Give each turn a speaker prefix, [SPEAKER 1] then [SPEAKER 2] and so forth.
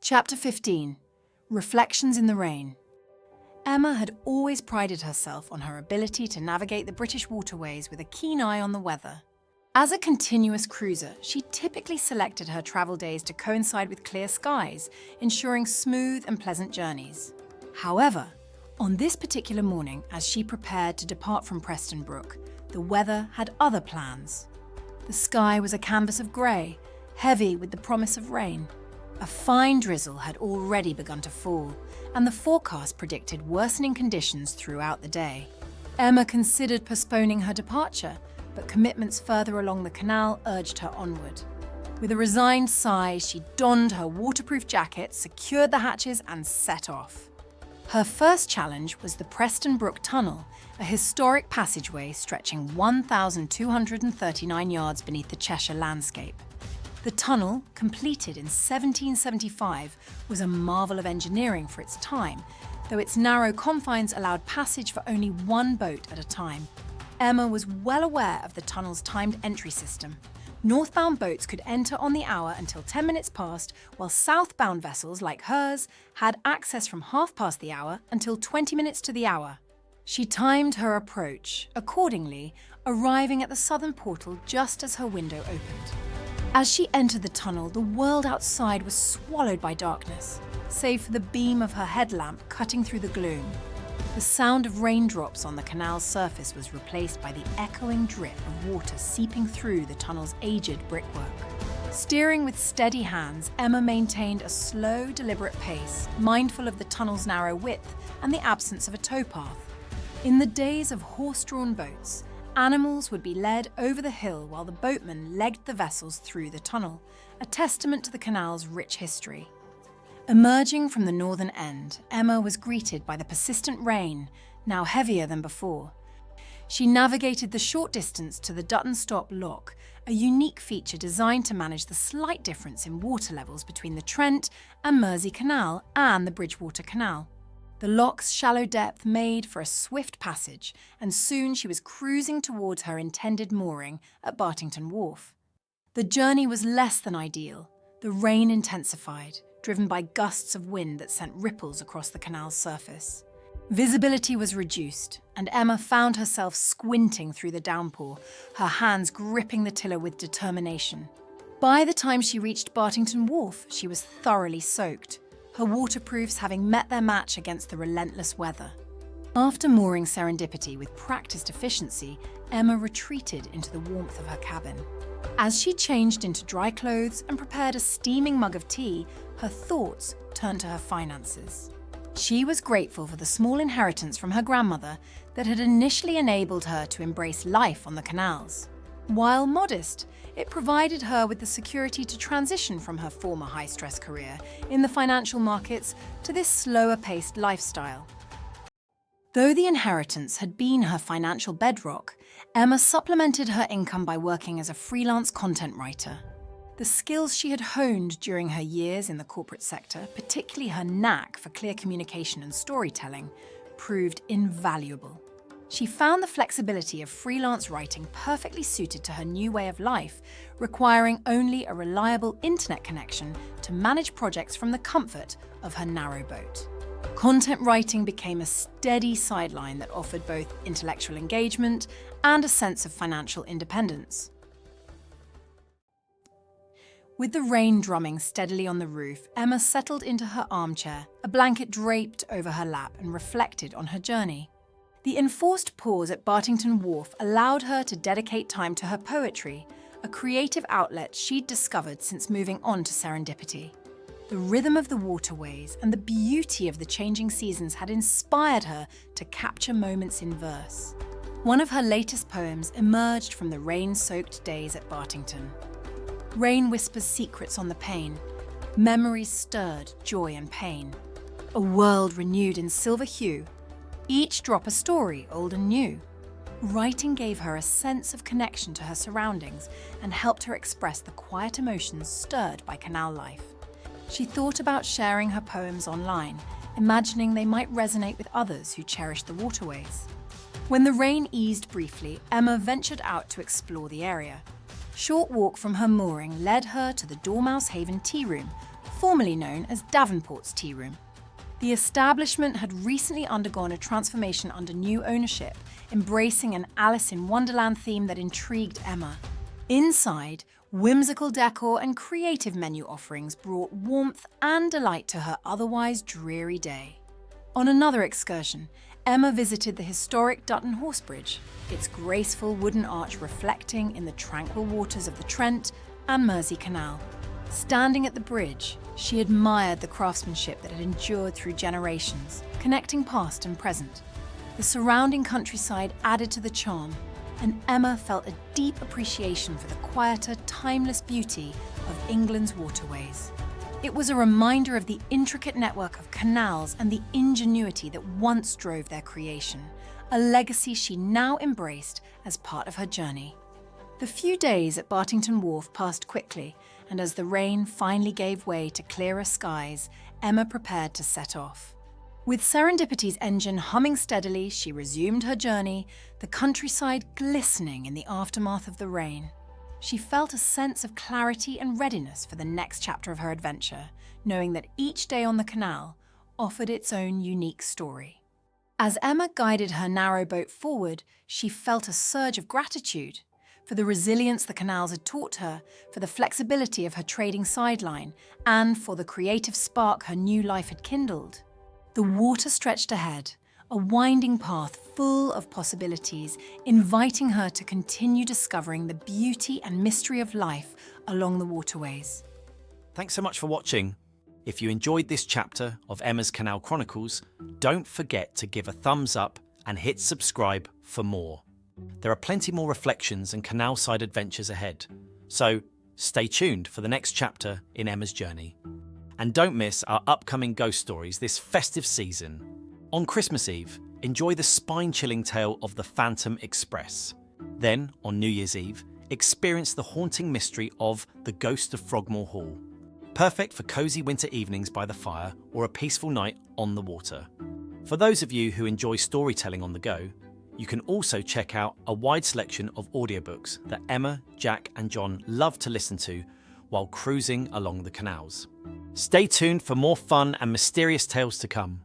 [SPEAKER 1] Chapter 15. Reflections in the Rain. Emma had always prided herself on her ability to navigate the British waterways with a keen eye on the weather. As a continuous cruiser, she typically selected her travel days to coincide with clear skies, ensuring smooth and pleasant journeys. However, on this particular morning, as she prepared to depart from Preston Brook, the weather had other plans. The sky was a canvas of grey, heavy with the promise of rain. A fine drizzle had already begun to fall, and the forecast predicted worsening conditions throughout the day. Emma considered postponing her departure, but commitments further along the canal urged her onward. With a resigned sigh, she donned her waterproof jacket, secured the hatches, and set off. Her first challenge was the Preston Brook Tunnel, a historic passageway stretching 1,239 yards beneath the Cheshire landscape. The tunnel, completed in 1775, was a marvel of engineering for its time, though its narrow confines allowed passage for only one boat at a time. Emma was well aware of the tunnel's timed entry system. Northbound boats could enter on the hour until 10 minutes past, while southbound vessels, like hers, had access from half past the hour until 20 minutes to the hour. She timed her approach accordingly, arriving at the southern portal just as her window opened. As she entered the tunnel, the world outside was swallowed by darkness, save for the beam of her headlamp cutting through the gloom. The sound of raindrops on the canal's surface was replaced by the echoing drip of water seeping through the tunnel's aged brickwork. Steering with steady hands, Emma maintained a slow, deliberate pace, mindful of the tunnel's narrow width and the absence of a towpath. In the days of horse-drawn boats, animals would be led over the hill while the boatmen legged the vessels through the tunnel, a testament to the canal's rich history. Emerging from the northern end, Emma was greeted by the persistent rain, now heavier than before. She navigated the short distance to the Dutton Stop Lock, a unique feature designed to manage the slight difference in water levels between the Trent and Mersey Canal and the Bridgewater Canal. The lock's shallow depth made for a swift passage, and soon she was cruising towards her intended mooring at Bartington Wharf. The journey was less than ideal. The rain intensified, driven by gusts of wind that sent ripples across the canal's surface. Visibility was reduced, and Emma found herself squinting through the downpour, her hands gripping the tiller with determination. By the time she reached Bartington Wharf, she was thoroughly soaked, her waterproofs having met their match against the relentless weather. After mooring Serendipity with practiced efficiency, Emma retreated into the warmth of her cabin. As she changed into dry clothes and prepared a steaming mug of tea, her thoughts turned to her finances. She was grateful for the small inheritance from her grandmother that had initially enabled her to embrace life on the canals. While modest, it provided her with the security to transition from her former high-stress career in the financial markets to this slower-paced lifestyle. Though the inheritance had been her financial bedrock, Emma supplemented her income by working as a freelance content writer. The skills she had honed during her years in the corporate sector, particularly her knack for clear communication and storytelling, proved invaluable. She found the flexibility of freelance writing perfectly suited to her new way of life, requiring only a reliable internet connection to manage projects from the comfort of her narrow boat. Content writing became a steady sideline that offered both intellectual engagement and a sense of financial independence. With the rain drumming steadily on the roof, Emma settled into her armchair, a blanket draped over her lap, and reflected on her journey. The enforced pause at Bartington Wharf allowed her to dedicate time to her poetry, a creative outlet she'd discovered since moving on to Serendipity. The rhythm of the waterways and the beauty of the changing seasons had inspired her to capture moments in verse. One of her latest poems emerged from the rain-soaked days at Bartington. Rain whispers secrets on the pane, memories stirred, joy and pain. A world renewed in silver hue, each drop a story, old and new. Writing gave her a sense of connection to her surroundings and helped her express the quiet emotions stirred by canal life. She thought about sharing her poems online, imagining they might resonate with others who cherish the waterways. When the rain eased briefly, Emma ventured out to explore the area. Short walk from her mooring led her to the Dormouse Haven Tea Room, formerly known as Davenport's Tea Room. The establishment had recently undergone a transformation under new ownership, embracing an Alice in Wonderland theme that intrigued Emma. Inside, whimsical decor and creative menu offerings brought warmth and delight to her otherwise dreary day. On another excursion, Emma visited the historic Dutton Horse Bridge, its graceful wooden arch reflecting in the tranquil waters of the Trent and Mersey Canal. Standing at the bridge, she admired the craftsmanship that had endured through generations, connecting past and present. The surrounding countryside added to the charm, and Emma felt a deep appreciation for the quieter, timeless beauty of England's waterways. It was a reminder of the intricate network of canals and the ingenuity that once drove their creation, a legacy she now embraced as part of her journey. The few days at Bartington Wharf passed quickly, and as the rain finally gave way to clearer skies, Emma prepared to set off. With Serendipity's engine humming steadily, she resumed her journey, the countryside glistening in the aftermath of the rain. She felt a sense of clarity and readiness for the next chapter of her adventure, knowing that each day on the canal offered its own unique story. As Emma guided her narrow boat forward, she felt a surge of gratitude for the resilience the canals had taught her, for the flexibility of her trading sideline, and for the creative spark her new life had kindled. The water stretched ahead, a winding path full of possibilities, inviting her to continue discovering the beauty and mystery of life along the waterways.
[SPEAKER 2] Thanks so much for watching. If you enjoyed this chapter of Emma's Canal Chronicles, don't forget to give a thumbs up and hit subscribe for more. There are plenty more reflections and canal-side adventures ahead, so stay tuned for the next chapter in Emma's journey. And don't miss our upcoming ghost stories this festive season. On Christmas Eve, enjoy the spine-chilling tale of the Phantom Express. Then, on New Year's Eve, experience the haunting mystery of the Ghost of Frogmore Hall. Perfect for cosy winter evenings by the fire or a peaceful night on the water. For those of you who enjoy storytelling on the go, you can also check out a wide selection of audiobooks that Emma, Jack and John love to listen to while cruising along the canals. Stay tuned for more fun and mysterious tales to come.